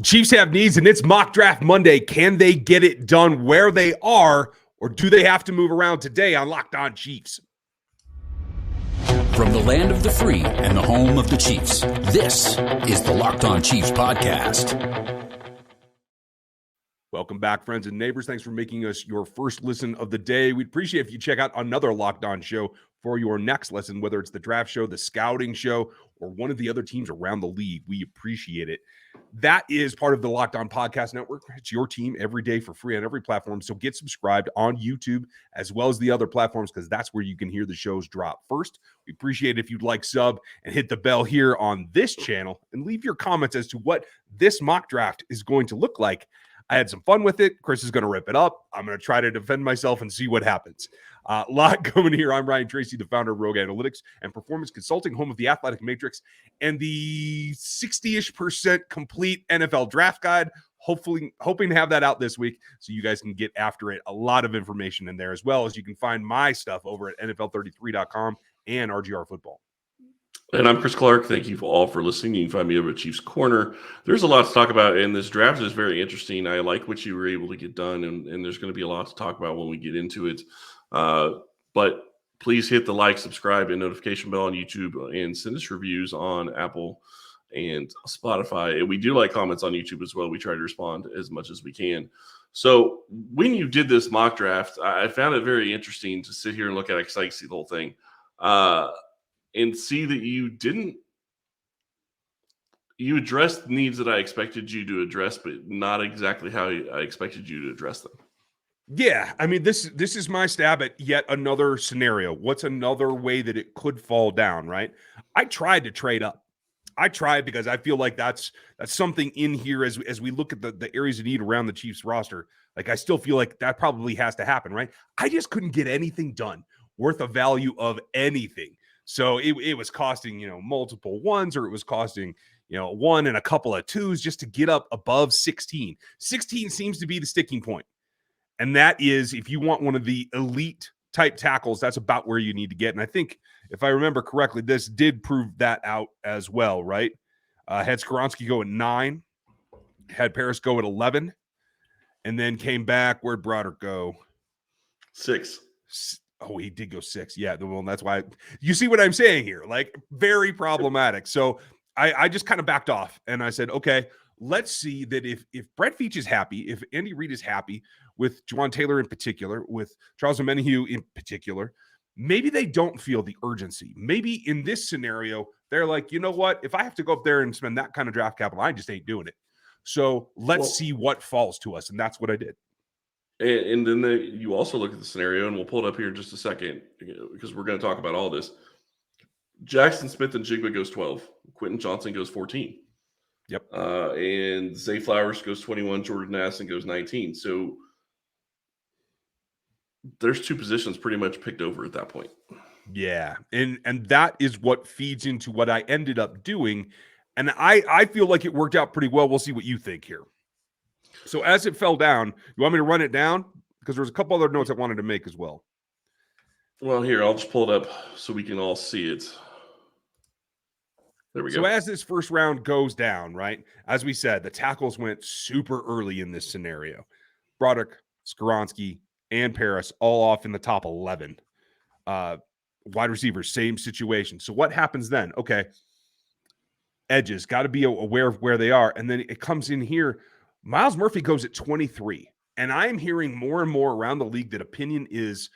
Chiefs have needs, and it's Mock Draft Monday. Can they get it done where they are, or do they have to move around today on Locked On Chiefs? From the land of the free and the home of the Chiefs, this is the Locked On Chiefs podcast. Welcome back, friends and neighbors. Thanks for making us your first listen of the day. We'd appreciate if you check out another Locked On show for your next listen, whether it's the draft show, the scouting show, or one of the other teams around the league. We appreciate it. That is part of the Locked On Podcast Network. It's your team every day for free on every platform. So get subscribed on YouTube as well as the other platforms, because that's where you can hear the shows drop first. We appreciate it if you'd like sub and hit the bell here on this channel and leave your comments as to what this mock draft is going to look like. I had some fun with it. Chris is going to rip it up. I'm going to try to defend myself and see what happens. A lot coming here. I'm Ryan Tracy, the founder of Rogue Analytics and Performance Consulting, home of the Athletic Matrix and the 60-ish% complete NFL draft guide. Hoping to have that out this week so you guys can get after it. A lot of information in there, as well as you can find my stuff over at NFL33.com and RGR Football. And I'm Chris Clark. Thank you all for listening. You can find me over at Chiefs Corner. There's a lot to talk about, and this draft is very interesting. I like what you were able to get done, and there's going to be a lot to talk about when we get into it. But please hit the like, subscribe, and notification bell on YouTube, and send us reviews on Apple and Spotify. And we do like comments on YouTube as well. We try to respond as much as we can. So when you did this mock draft, I found it very interesting to sit here and look at it because I see the whole thing. And see that you addressed the needs that I expected you to address, but not exactly how I expected you to address them. Yeah, I mean, this is my stab at yet another scenario. What's another way that it could fall down, right? I tried to trade up. I tried because I feel like that's something in here as we look at the areas of need around the Chiefs roster. Like, I still feel like that probably has to happen, right? I just couldn't get anything done worth a value of anything. So it was costing, multiple ones, or it was costing, one and a couple of twos just to get up above 16. 16 seems to be the sticking point. And that is, if you want one of the elite type tackles, that's about where you need to get. And I think, if I remember correctly, this did prove that out as well, right? Had Skoronski go at 9, had Paris go at 11, and then came back. Where'd Broderick go? 6. Oh, he did go 6. Yeah, well, that's why you see what I'm saying here. Like, very problematic. So I just kind of backed off, and I said, okay, let's see that if Brett Veach is happy, if Andy Reid is happy with Juwan Taylor in particular, with Charles Omenihu in particular, maybe they don't feel the urgency. Maybe in this scenario, they're like, you know what? If I have to go up there and spend that kind of draft capital, I just ain't doing it. So let's see what falls to us, and that's what I did. And then you also look at the scenario, and we'll pull it up here in just a second because we're going to talk about all this. Jackson Smith and Jigba goes 12. Quentin Johnson goes 14. Yep. And Zay Flowers goes 21. Jordan Addison goes 19. So there's 2 positions pretty much picked over at that point. Yeah. And that is what feeds into what I ended up doing. And I feel like it worked out pretty well. We'll see what you think here. So as it fell down, you want me to run it down? Because there's a couple other notes I wanted to make as well. Well, here, I'll just pull it up so we can all see it. There we go. So as this first round goes down, right, as we said, the tackles went super early in this scenario. Broderick, Skoronski, and Paris all off in the top 11. Wide receivers, same situation. So what happens then? Okay, edges, got to be aware of where they are. And then it comes in here. Myles Murphy goes at 23. And I'm hearing more and more around the league that opinion is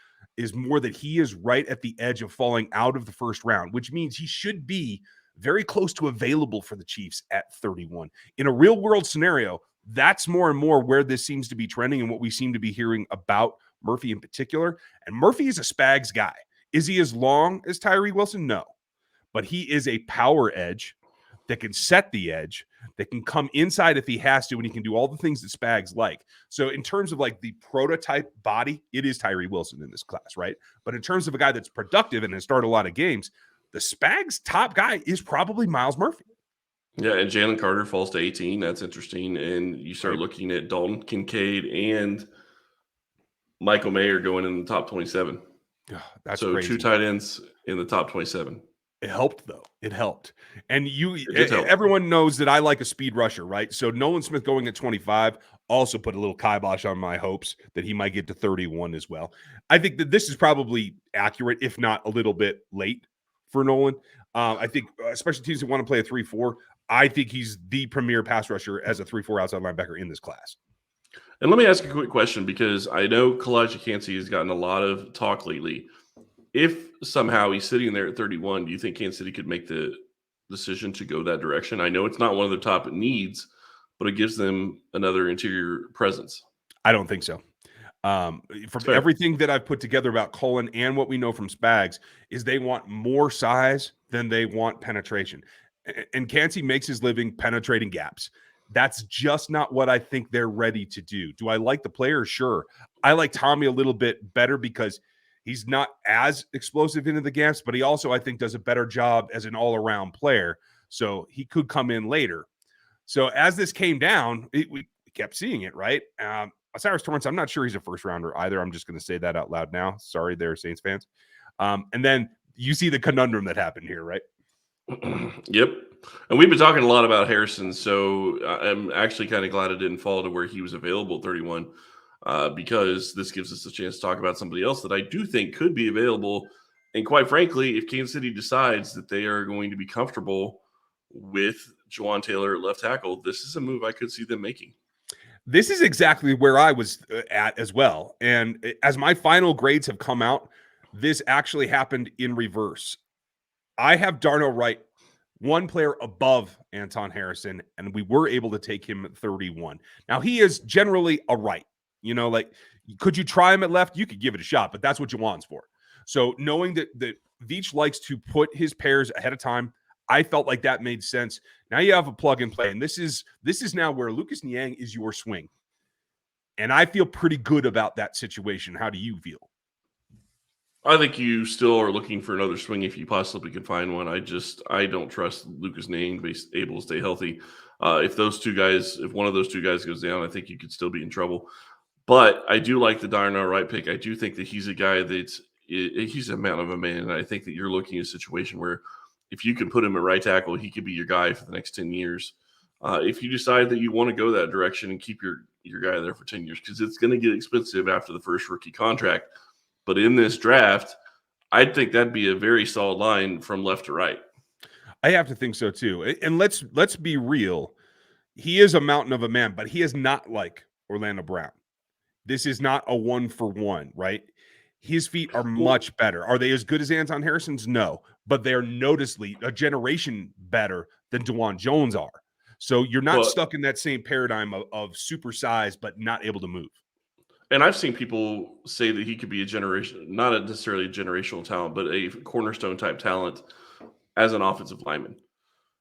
more that he is right at the edge of falling out of the first round, which means he should be very close to available for the Chiefs at 31. In a real world scenario, that's more and more where this seems to be trending and what we seem to be hearing about Murphy in particular. And Murphy is a Spags guy. Is he as long as Tyree Wilson? No. But he is a power edge that can set the edge, that can come inside if he has to, and he can do all the things that Spags like. So in terms of like the prototype body, it is Tyree Wilson in this class, right? But in terms of a guy that's productive and has started a lot of games, the Spags top guy is probably Myles Murphy. Yeah, and Jalen Carter falls to 18. That's interesting. And you start looking at Dalton Kincaid and Michael Mayer going in the top 27. That's so crazy. 2 tight ends in the top 27. It helped, though. It helped. And It did help. everyone knows that I like a speed rusher, right? So Nolan Smith going at 25 also put a little kibosh on my hopes that he might get to 31 as well. I think that this is probably accurate, if not a little bit late for Nolan. I think, especially teams that want to play a 3-4, I think he's the premier pass rusher as a 3-4 outside linebacker in this class. And let me ask a quick question, because I know Kalijah Kancey has gotten a lot of talk lately. If somehow he's sitting there at 31, do you think Kansas City could make the decision to go that direction? I know it's not one of their top needs, but it gives them another interior presence. I don't think so. From everything that I've put together about Cullen and what we know from Spags is they want more size than they want penetration. And Kancey makes his living penetrating gaps. That's just not what I think they're ready to do. Do I like the player? Sure. I like Tommy a little bit better because he's not as explosive into the gaps, but he also, I think, does a better job as an all-around player. So he could come in later. So as this came down, we kept seeing it, right? Osiris Torrance, I'm not sure he's a first rounder either. I'm just going to say that out loud now. Sorry there, Saints fans. And then you see the conundrum that happened here, right? Yep. And we've been talking a lot about Harrison, so I'm actually kind of glad it didn't fall to where he was available at 31, because this gives us a chance to talk about somebody else that I do think could be available. And quite frankly, if Kansas City decides that they are going to be comfortable with Juwan Taylor at left tackle, this is a move I could see them making. This is exactly where I was at as well. And as my final grades have come out, this actually happened in reverse. I have Darnell Wright, one player above Anton Harrison, and we were able to take him at 31. Now, he is generally a right. You know, like, could you try him at left? You could give it a shot, but that's what Juwan's for. So knowing that Veach likes to put his pairs ahead of time, I felt like that made sense. Now you have a plug and play, and this is now where Lucas Niang is your swing. And I feel pretty good about that situation. How do you feel? I think you still are looking for another swing if you possibly can find one. I don't trust Lucas Niang able to stay healthy. If one of those two guys goes down, I think you could still be in trouble. But I do like the Darnell Wright pick. I do think that he's a guy he's a man of a man. And I think that you're looking at a situation where if you can put him at right tackle, he could be your guy for the next 10 years. If you decide that you want to go that direction and keep your guy there for 10 years, because it's going to get expensive after the first rookie contract. But in this draft, I think that'd be a very solid line from left to right. I have to think so too. And let's be real. He is a mountain of a man, but he is not like Orlando Brown. This is not a 1-for-1, right? His feet are much better. Are they as good as Anton Harrison's? No, but they're noticeably a generation better than DeJuan Jones are. So you're not stuck in that same paradigm of super size, but not able to move. And I've seen people say that he could be not necessarily a generational talent, but a cornerstone type talent as an offensive lineman.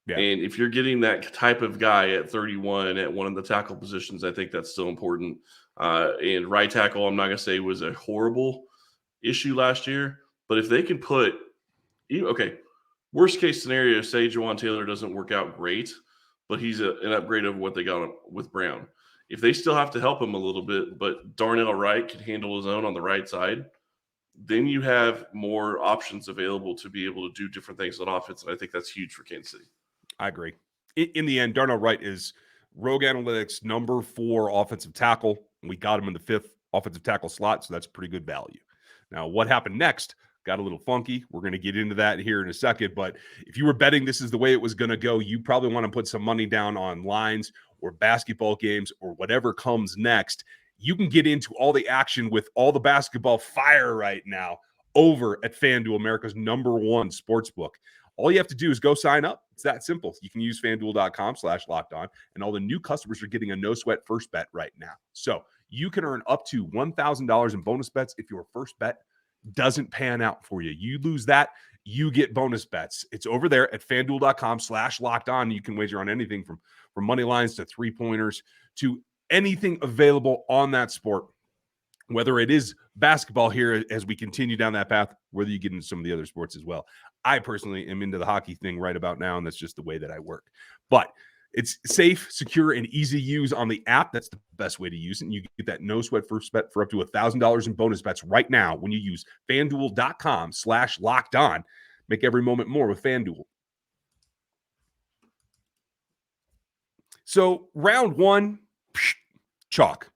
Yeah. And if you're getting that type of guy at 31 at one of the tackle positions, I think that's still important. And right tackle, I'm not going to say was a horrible issue last year, but if they can worst case scenario, say Juwan Taylor doesn't work out great, but he's an upgrade of what they got with Brown. If they still have to help him a little bit, but Darnell Wright can handle his own on the right side, then you have more options available to be able to do different things on offense, and I think that's huge for Kansas City. I agree. In the end, Darnell Wright is Rogue Analytics number 4 offensive tackle. We got him in the 5th offensive tackle slot, so that's pretty good value. Now, what happened next got a little funky. We're going to get into that here in a second, but if you were betting this is the way it was going to go, you probably want to put some money down on lines or basketball games or whatever comes next. You can get into all the action with all the basketball fire right now over at FanDuel, America's #1 sportsbook. All you have to do is go sign up. It's that simple. You can use FanDuel.com/lockedon, and all the new customers are getting a no-sweat first bet right now. So you can earn up to $1,000 in bonus bets if your first bet doesn't pan out for you. You lose that, you get bonus bets. It's over there at FanDuel.com/lockedon. You can wager on anything from money lines to three-pointers to anything available on that sport, whether it is basketball here as we continue down that path, whether you get into some of the other sports as well. I personally am into the hockey thing right about now, and that's just the way that I work. But it's safe, secure, and easy to use on the app. That's the best way to use it. And you get that no-sweat first bet for up to $1,000 in bonus bets right now when you use FanDuel.com/lockedon. Make every moment more with FanDuel. So round one, chalk.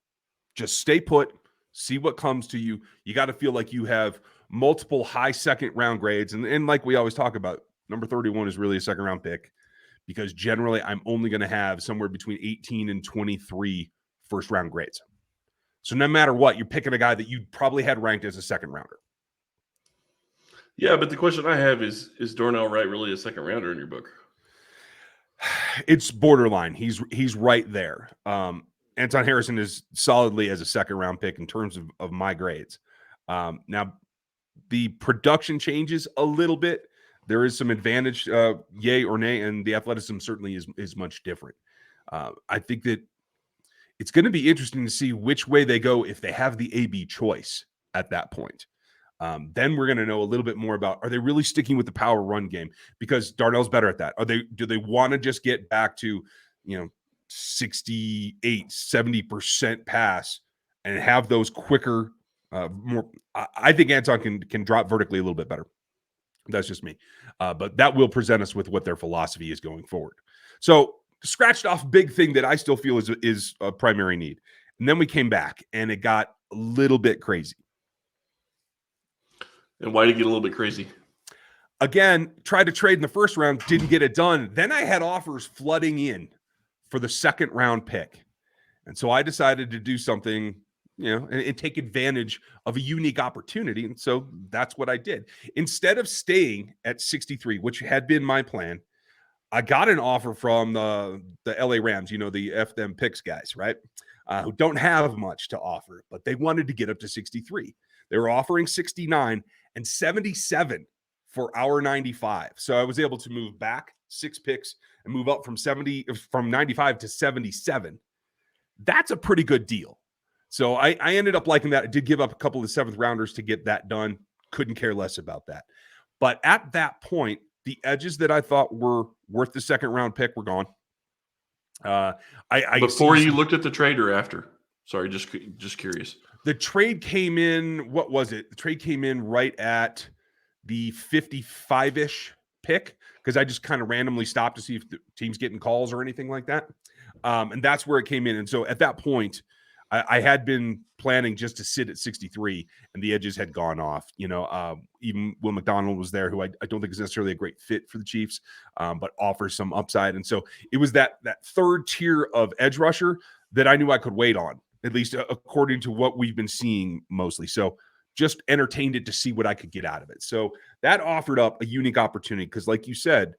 Just stay put, see what comes to you. You got to feel like you have multiple high second round grades. And like we always talk about, number 31 is really a second round pick because generally I'm only going to have somewhere between 18 and 23 first round grades. So no matter what, you're picking a guy that you probably had ranked as a second rounder. Yeah, but the question I have is Darnell Wright really a second rounder in your book? It's borderline. He's right there. Anton Harrison is solidly as a second round pick in terms of my grades. Now, the production changes a little bit. There is some advantage, yay or nay, and the athleticism certainly is much different. I think that it's going to be interesting to see which way they go if they have the AB choice at that point. Then we're going to know a little bit more about, are they really sticking with the power run game? Because Darnell's better at that. Do they want to just get back to, 68, 70% pass and have those quicker, more? I think Anton can drop vertically a little bit better. That's just me. But that will present us with what their philosophy is going forward. So scratched off big thing that I still feel is a primary need. And then we came back and it got a little bit crazy. And why did it get a little bit crazy? Again, tried to trade in the first round, didn't get it done. Then I had offers flooding in for the second round pick. And so I decided to do something, and take advantage of a unique opportunity. And so that's what I did. Instead of staying at 63, which had been my plan, I got an offer from the LA Rams, the F them picks guys, right? Who don't have much to offer, but they wanted to get up to 63. They were offering 69 and 77 for our 95. So I was able to move back 6 picks and move up from 95 to 77. That's a pretty good deal. So I ended up liking that. I did give up a couple of 7th rounders to get that done. Couldn't care less about that. But at that point, the edges that I thought were worth the second round pick were gone. Before you looked at the trade or after? Sorry, just curious. The trade came in, what was it? The trade came in right at the 55-ish pick because I just kind of randomly stopped to see if the team's getting calls or anything like that. And that's where it came in. And so at that point, I had been planning just to sit at 63 and the edges had gone off. Even Will McDonald was there, who I don't think is necessarily a great fit for the Chiefs, but offers some upside. And so it was that third tier of edge rusher that I knew I could wait on, at least according to what we've been seeing mostly. So just entertained it to see what I could get out of it. So that offered up a unique opportunity because, like you said,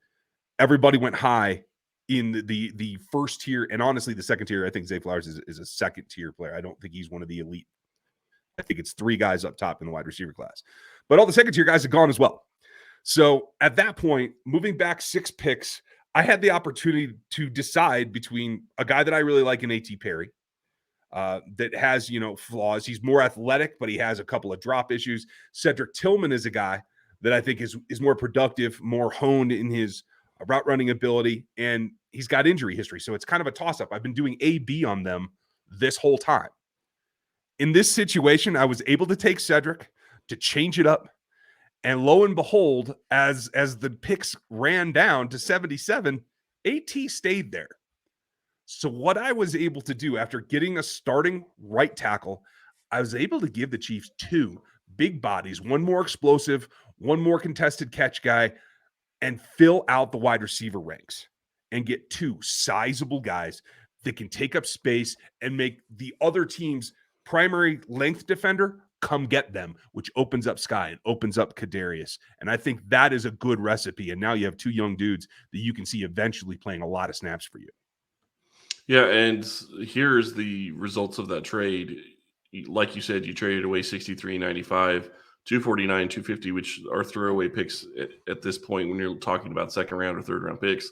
everybody went high in the first tier, and honestly, the second tier. I think Zay Flowers is a second tier player. I don't think he's one of the elite. I think it's 3 guys up top in the wide receiver class, but all the second tier guys have gone as well. So at that point, moving back 6 picks, I had the opportunity to decide between a guy that I really like in A.T. Perry, that has, flaws. He's more athletic, but he has a couple of drop issues. Cedric Tillman is a guy that I think is more productive, more honed in his route running ability, and he's got injury history. So it's kind of a toss-up. I've been doing A-B on them this whole time. In this situation, I was able to take Cedric to change it up. And lo and behold, as the picks ran down to 77, AT stayed there. So what I was able to do after getting a starting right tackle, I was able to give the Chiefs 2 big bodies, one more explosive, one more contested catch guy, and fill out the wide receiver ranks and get 2 sizable guys that can take up space and make the other team's primary length defender come get them, which opens up Sky and opens up Kadarius. And I think that is a good recipe. And now you have 2 young dudes that you can see eventually playing a lot of snaps for you. Yeah, and here's the results of that trade. Like you said, you traded away 63, 95, 249, 250, which are throwaway picks at this point when you're talking about second round or third round picks.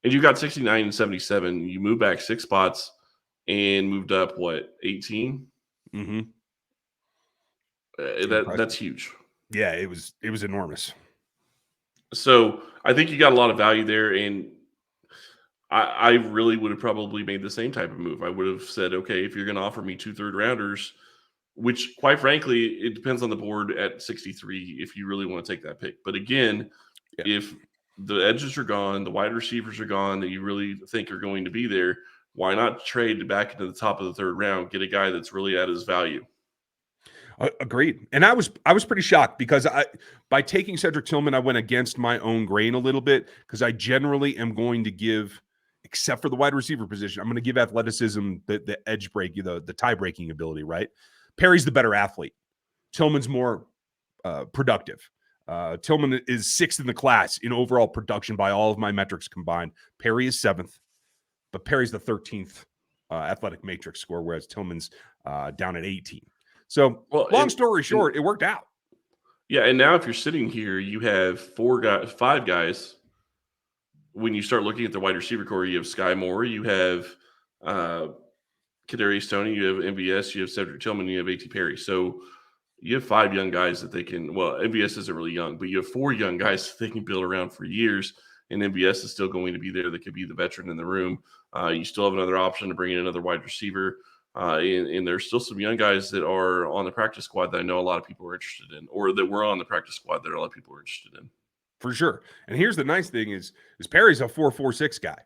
And you got 69 and 77. You moved back 6 spots and moved up, 18? Mm-hmm. That's huge. Yeah, it was enormous. So I think you got a lot of value there, and I really would have probably made the same type of move. I would have said, okay, if you're going to offer me 2 third rounders, which quite frankly, it depends on the board at 63 if you really want to take that pick. But again, if the edges are gone, the wide receivers are gone that you really think are going to be there, why not trade back into the top of the third round, get a guy that's really at his value? Agreed. And I was pretty shocked because by taking Cedric Tillman, I went against my own grain a little bit because I generally am going to give, except for the wide receiver position, I'm going to give athleticism the edge break, the tie breaking ability, right? Perry's the better athlete. Tillman's more productive. Tillman is 6th in the class in overall production by all of my metrics combined. Perry is 7th, but Perry's the 13th athletic matrix score, whereas Tillman's down at 18. So, long story short, it worked out. Yeah, and now if you're sitting here, you have 5 guys. When you start looking at the wide receiver core, you have Sky Moore, you have Kadarius Toney, you have MVS, you have Cedric Tillman, you have A.T. Perry. So you have 5 young guys that they can. Well, MVS isn't really young, but you have 4 young guys that they can build around for years. And MVS is still going to be there. That could be the veteran in the room. You still have another option to bring in another wide receiver. And there's still some young guys that are on the practice squad that I know a lot of people are interested in, or that were on the practice squad that a lot of people are interested in. For sure. And here's the nice thing is Perry's a 4.46 guy.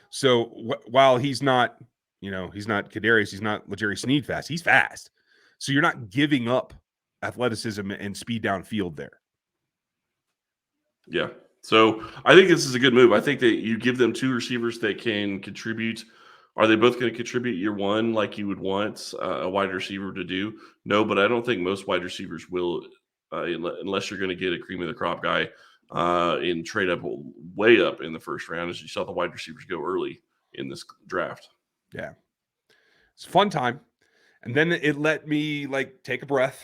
So while he's not, he's not Kadarius, he's not L'Jarius Sneed fast, he's fast. So you're not giving up athleticism and speed downfield there. Yeah. So I think this is a good move. I think that you give them 2 receivers that can contribute. Are they both going to contribute year one like you would want a wide receiver to do? No, but I don't think most wide receivers will, unless you're going to get a cream of the crop guy and trade up way up in the first round, as you saw the wide receivers go early in this draft. Yeah. It's a fun time. And then it let me take a breath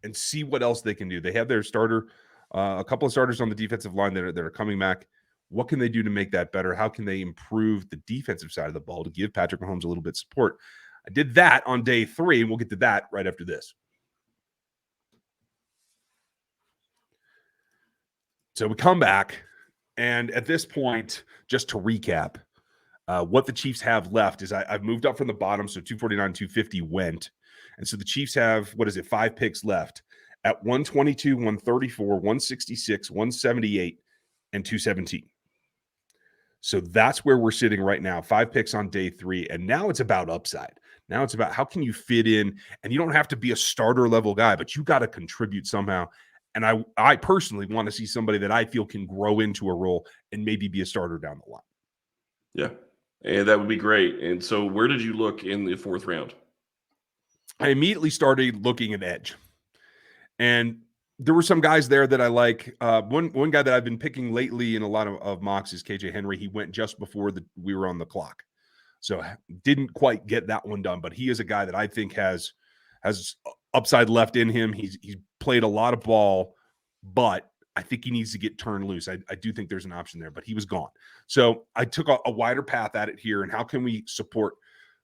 and see what else they can do. They have their starter, a couple of starters on the defensive line that are coming back. What can they do to make that better? How can they improve the defensive side of the ball to give Patrick Mahomes a little bit of support? I did that on day 3, and we'll get to that right after this. So we come back, and at this point, just to recap, what the Chiefs have left is I've moved up from the bottom, so 249, 250 went. And so the Chiefs have, 5 picks left at 122, 134, 166, 178, and 217. So that's where we're sitting right now, 5 picks on day 3. And now it's about upside. Now it's about how can you fit in, and you don't have to be a starter level guy, but you got to contribute somehow. And I personally want to see somebody that I feel can grow into a role and maybe be a starter down the line. Yeah, and that would be great. And so where did you look in the 4th round? I immediately started looking at edge. And there were some guys there that I like. One guy that I've been picking lately in a lot of mocks is KJ Henry. He went just before we were on the clock. So didn't quite get that one done, but he is a guy that I think has upside left in him. He's played a lot of ball, but I think he needs to get turned loose. I do think there's an option there, but he was gone. So I took a wider path at it here. And how can we support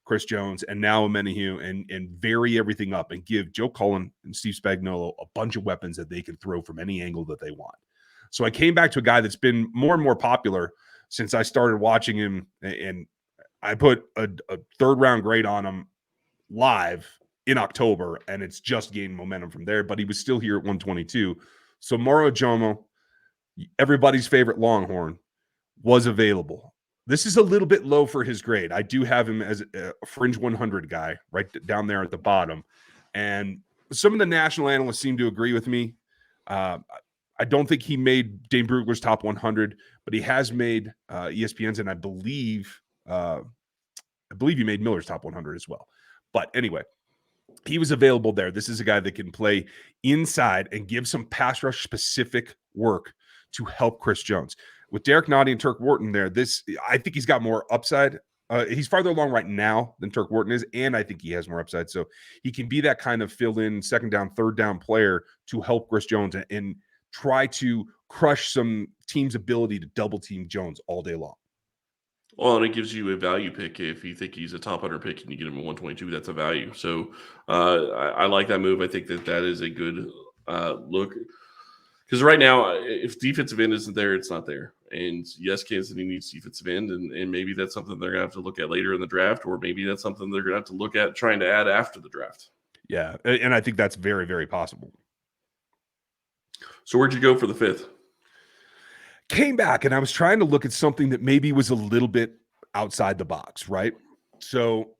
Chris Jones and now Omenihu and vary everything up and give Joe Cullen and Steve Spagnuolo a bunch of weapons that they can throw from any angle that they want. So I came back to a guy that's been more and more popular since I started watching him, and I put a 3rd round grade on him live in October, and it's just gained momentum from there, but he was still here at 122. So Moro Ojomo, everybody's favorite Longhorn, was available. This is a little bit low for his grade. I do have him as a fringe 100 guy right down there at the bottom. And some of the national analysts seem to agree with me. I don't think he made Dane Brugler's top 100, but he has made ESPN's, and I believe he made Miller's top 100 as well. But anyway, he was available there. This is a guy that can play inside and give some pass rush specific work to help Chris Jones. With Derek Nottie and Turk Wharton there, I think he's got more upside. He's farther along right now than Turk Wharton is, and I think he has more upside. So he can be that kind of fill-in, 2nd down, 3rd down player to help Chris Jones and try to crush some team's ability to double-team Jones all day long. Well, and it gives you a value pick. If you think he's a top 100 pick and you get him at 122, that's a value. So I like that move. I think that is a good look. Because right now, if defensive end isn't there, it's not there. And yes, Kansas City needs defensive end, and maybe that's something they're going to have to look at later in the draft, or maybe that's something they're going to have to look at trying to add after the draft. Yeah, and I think that's very, very possible. So where'd you go for the 5th? Came back, and I was trying to look at something that maybe was a little bit outside the box, right? So,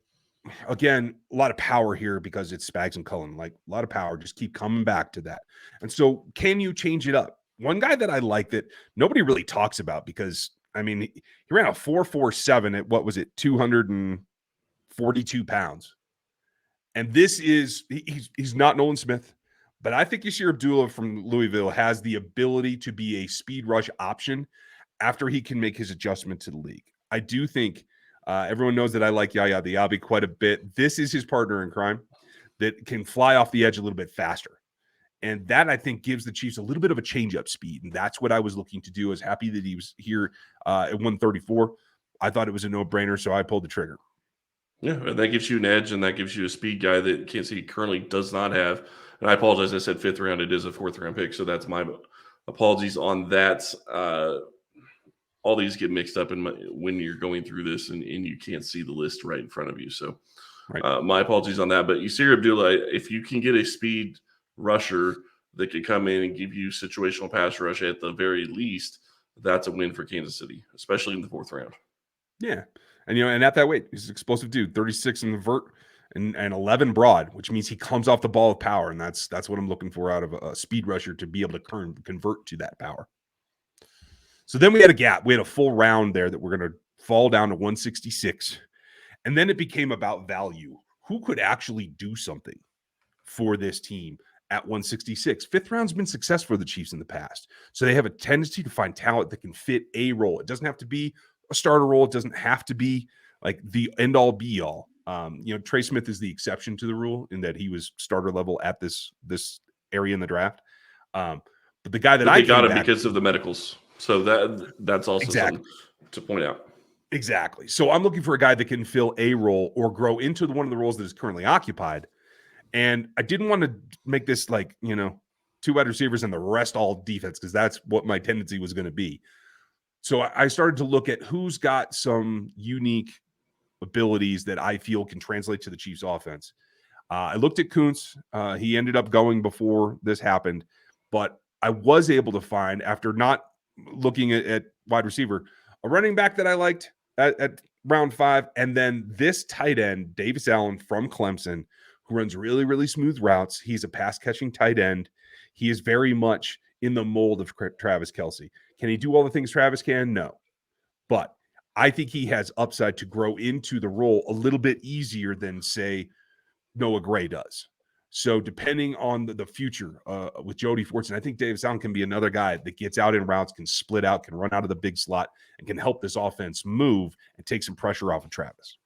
again, a lot of power here because it's Spags and Cullen. Like, a lot of power. Just keep coming back to that. And so, can you change it up? One guy that I like that nobody really talks about because, I mean, he ran a 4.47 at what was it, 242 pounds. And this is he's not Nolan Smith, but I think Yasir Abdullah from Louisville has the ability to be a speed rush option after he can make his adjustment to the league. I do think everyone knows that I like Yaya Diaby quite a bit. This is his partner in crime that can fly off the edge a little bit faster. And that, I think, gives the Chiefs a little bit of a change-up speed. And that's what I was looking to do. I was happy that he was here at 134. I thought it was a no-brainer, so I pulled the trigger. Yeah, and that gives you an edge, and that gives you a speed guy that Kansas City currently does not have. And I apologize, I said 5th round. It is a 4th round pick, so that's my apologies on that. All these get mixed up when you're going through this, and you can't see the list right in front of you. So Right. my apologies on that. But Yasir Abdullah, if you can get a speed rusher that could come in and give you situational pass rush at the very least, that's a win for Kansas City, especially in the 4th round. Yeah. And, and at that weight, he's an explosive dude, 36 in the vert and 11 broad, which means he comes off the ball with power. And that's what I'm looking for out of a speed rusher, to be able to convert to that power. So then we had a gap. We had a full round there that we're going to fall down to 166. And then it became about value. Who could actually do something for this team at 166? 5th round's been successful for the Chiefs in the past. So they have a tendency to find talent that can fit a role. It doesn't have to be a starter role. It doesn't have to be like the end all be all. Trey Smith is the exception to the rule in that he was starter level at this area in the draft. But the guy that I got him because of the medicals. So that's also exactly something to point out. Exactly. So I'm looking for a guy that can fill a role or grow into one of the roles that is currently occupied. And I didn't want to make this like, 2 wide receivers and the rest all defense, because that's what my tendency was going to be. So I started to look at who's got some unique abilities that I feel can translate to the Chiefs offense. I looked at Kuntz. He ended up going before this happened, but I was able to find, after not looking at wide receiver, a running back that I liked at round 5. And then this tight end, Davis Allen from Clemson, who runs really, really smooth routes. He's a pass catching tight end. He is very much in the mold of Travis Kelce. Can he do all the things Travis can? No. But I think he has upside to grow into the role a little bit easier than, say, Noah Gray does. So depending on the future with Jody Fortson, I think Davis Allen can be another guy that gets out in routes, can split out, can run out of the big slot, and can help this offense move and take some pressure off of Travis.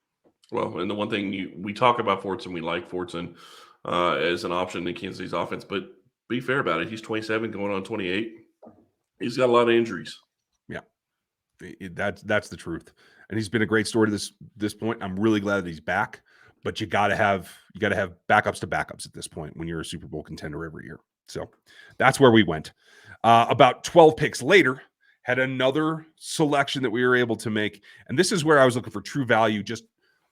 Well, and the one thing we talk about Fortson, we like Fortson as an option in Kansas City's offense, but be fair about it. He's 27 going on 28. He's got a lot of injuries. Yeah, that's the truth. And he's been a great story to this point. I'm really glad that he's back. But you got to have backups to backups at this point when you're a Super Bowl contender every year. So that's where we went. About 12 picks later, had another selection that we were able to make. And this is where I was looking for true value, just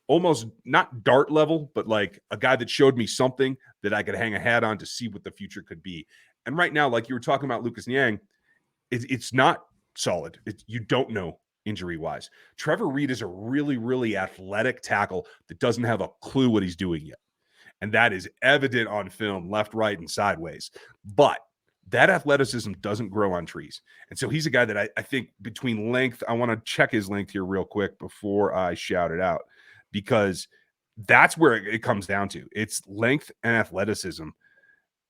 almost not dart level, but like a guy that showed me something that I could hang a hat on to see what the future could be. And right now, like you were talking about Lucas Niang, it's not solid. You don't know injury-wise. Trevor Reed is a really, really athletic tackle that doesn't have a clue what he's doing yet. And that is evident on film, left, right, and sideways. But that athleticism doesn't grow on trees. And so he's a guy that I think between length, I want to check his length here real quick before I shout it out, because that's where it comes down to. It's length and athleticism.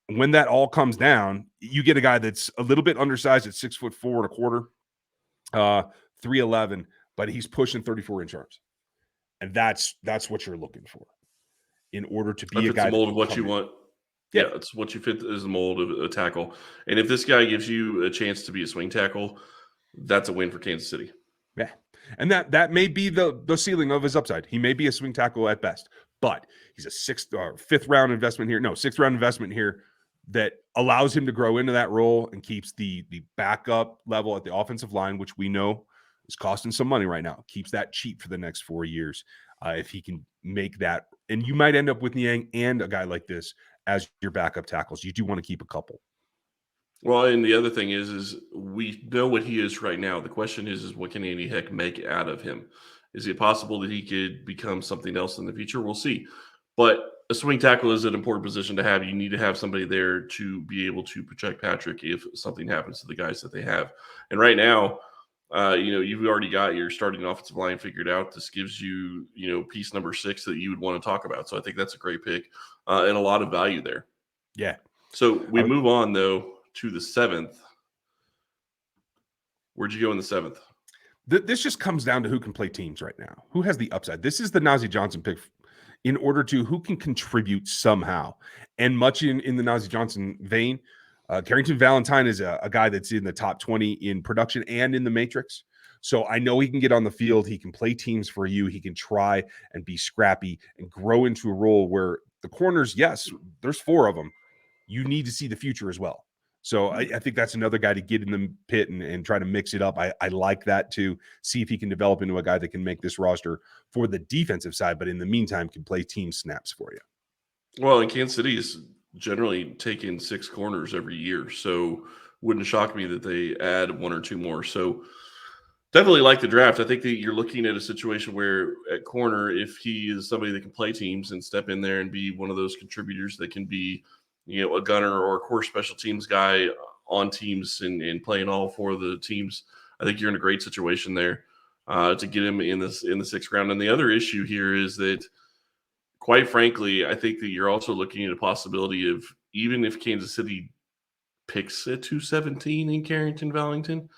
When that all comes down, you get a guy that's a little bit undersized at 6'4.25", 311, but he's pushing 34-inch arms. And that's what you're looking for in order to be a guy. The mold of what you want. Yeah, it's what you fit as the mold of a tackle. And if this guy gives you a chance to be a swing tackle, that's a win for Kansas City. Yeah. And that may be the ceiling of his upside. He may be a swing tackle at best, but he's a 6th round investment here. No, 6th round investment here that allows him to grow into that role and keeps the backup level at the offensive line, which we know is costing some money right now. Keeps that cheap for the next 4 years if he can make that And you might end up with Niang and a guy like this as your backup tackles. You do want to keep a couple. Well, and the other thing is we know what he is right now. The question is what can Andy Heck make out of him? Is it possible that he could become something else in the future? We'll see. But a swing tackle is an important position to have. You need to have somebody there to be able to protect Patrick if something happens to the guys that they have. And right now, you've already got your starting offensive line figured out. This gives you, piece number 6 that you would want to talk about. So I think that's a great pick and a lot of value there. Yeah. So we move on, though, to the 7th. Where'd you go in the 7th? This just comes down to who can play teams right now. Who has the upside? This is the Najee Johnson pick in order to who can contribute somehow. And much in the Najee Johnson vein, Carrington Valentine is a guy that's in the top 20 in production and in the matrix. So I know he can get on the field. He can play teams for you. He can try and be scrappy and grow into a role where the corners, yes, there's 4 of them. You need to see the future as well. So I think that's another guy to get in the pit and try to mix it up. I like that too. See if he can develop into a guy that can make this roster for the defensive side, but in the meantime can play team snaps for you. Well, in Kansas City is generally taking 6 corners every year. So wouldn't shock me that they add 1 or 2 more. So definitely like the draft. I think that you're looking at a situation where at corner, if he is somebody that can play teams and step in there and be one of those contributors that can be, a gunner or a core special teams guy on teams and playing all 4 of the teams, I think you're in a great situation there to get him in the 6th round. And the other issue here is that, quite frankly, I think that you're also looking at a possibility of, even if Kansas City picks at 217 in Carrington Valentine,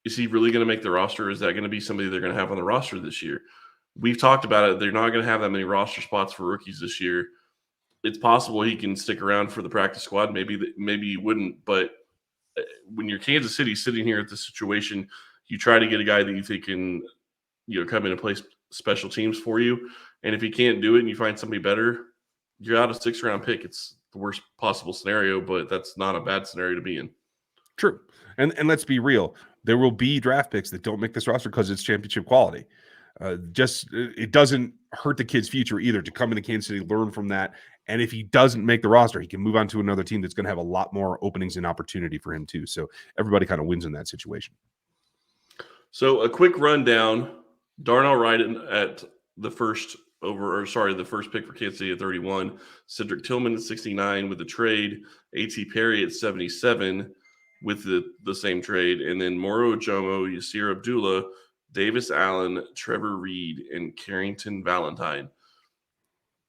is he really going to make the roster? Is that going to be somebody they're going to have on the roster this year? We've talked about it. They're not going to have that many roster spots for rookies this year. It's possible he can stick around for the practice squad. Maybe he wouldn't. But when you're Kansas City sitting here at this situation, you try to get a guy that you think can, come in and play special teams for you. And if he can't do it and you find somebody better, you're out a 6th round pick. It's the worst possible scenario, but that's not a bad scenario to be in. True. And let's be real. There will be draft picks that don't make this roster because it's championship quality. It doesn't hurt the kid's future either to come into Kansas City, learn from that. And if he doesn't make the roster, he can move on to another team that's going to have a lot more openings and opportunity for him too. So everybody kind of wins in that situation. So a quick rundown: Darnell Wright at the first pick for Kansas City at 31, Cedric Tillman at 69 with the trade, A.T. Perry at 77 with the same trade, and then Moro, Ojomo, Yasir, Abdullah, Davis Allen, Trevor Reed, and Carrington Valentine.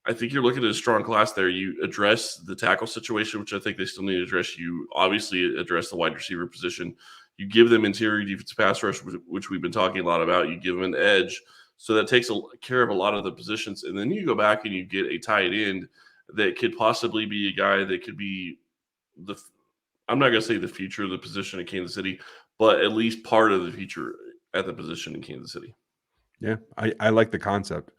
I think you're looking at a strong class there. You address the tackle situation, which I think they still need to address. You obviously address the wide receiver position. You give them interior defensive pass rush, which we've been talking a lot about. You give them an edge. So that takes care of a lot of the positions. And then you go back and you get a tight end that could possibly be a guy that could be I'm not going to say the future of the position in Kansas City, but at least part of the future at the position in Kansas City. Yeah, I like the concept.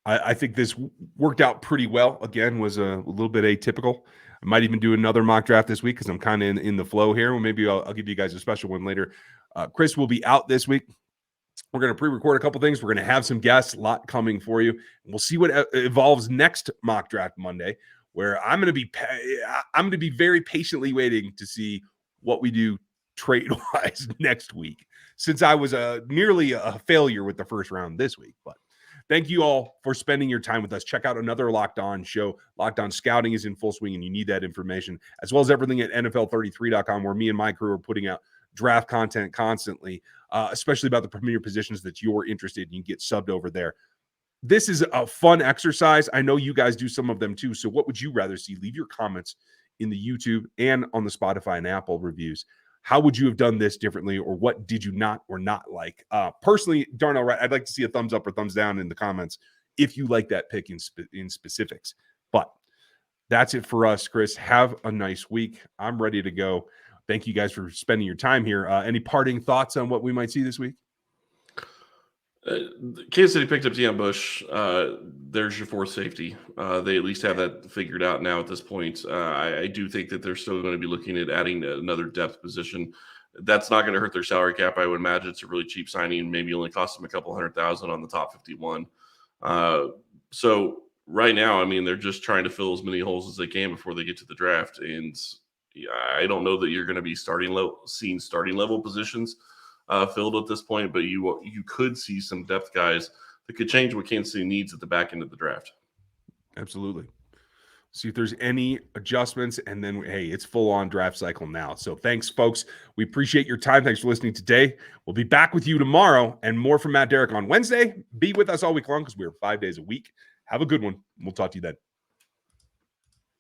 I think this worked out pretty well. Again, was a little bit atypical. I might even do another mock draft this week because I'm kind of in the flow here. Well, maybe I'll give you guys a special one later. Chris will be out this week. We're going to pre-record a couple things. We're going to have some guests, a lot coming for you. We'll see what evolves next mock draft Monday, where I'm going to be very patiently waiting to see what we do trade-wise next week, since I was nearly a failure with the first round this week. But thank you all for spending your time with us. Check out another Locked On show. Locked On Scouting is in full swing, and you need that information, as well as everything at NFL33.com, where me and my crew are putting out draft content constantly, especially about the premier positions that you're interested in. You get subbed over there. This is a fun exercise. I know you guys do some of them too. So what would you rather see? Leave your comments in the YouTube and on the Spotify and Apple reviews. How would you have done this differently, or what did you not like? Personally, Darnell, Wright, I'd like to see a thumbs up or thumbs down in the comments if you like that pick in specifics. But that's it for us, Chris. Have a nice week. I'm ready to go. Thank you guys for spending your time here. Any parting thoughts on what we might see this week? Kansas City picked up Deion Bush. There's your 4th safety. They at least have that figured out now at this point. I do think that they're still going to be looking at adding another depth position. That's not going to hurt their salary cap. I would imagine it's a really cheap signing. Maybe only cost them a couple $100,000 on the top 51. So right now, I mean, they're just trying to fill as many holes as they can before they get to the draft. And I don't know that you're going to be seeing starting level positions filled at this point, but you could see some depth guys that could change what Kansas City needs at the back end of the draft. Absolutely. See if there's any adjustments, and then, hey, it's full-on draft cycle now. So thanks, folks. We appreciate your time. Thanks for listening today. We'll be back with you tomorrow and more from Matt Derrick on Wednesday. Be with us all week long because we're 5 days a week. Have a good one. We'll talk to you then.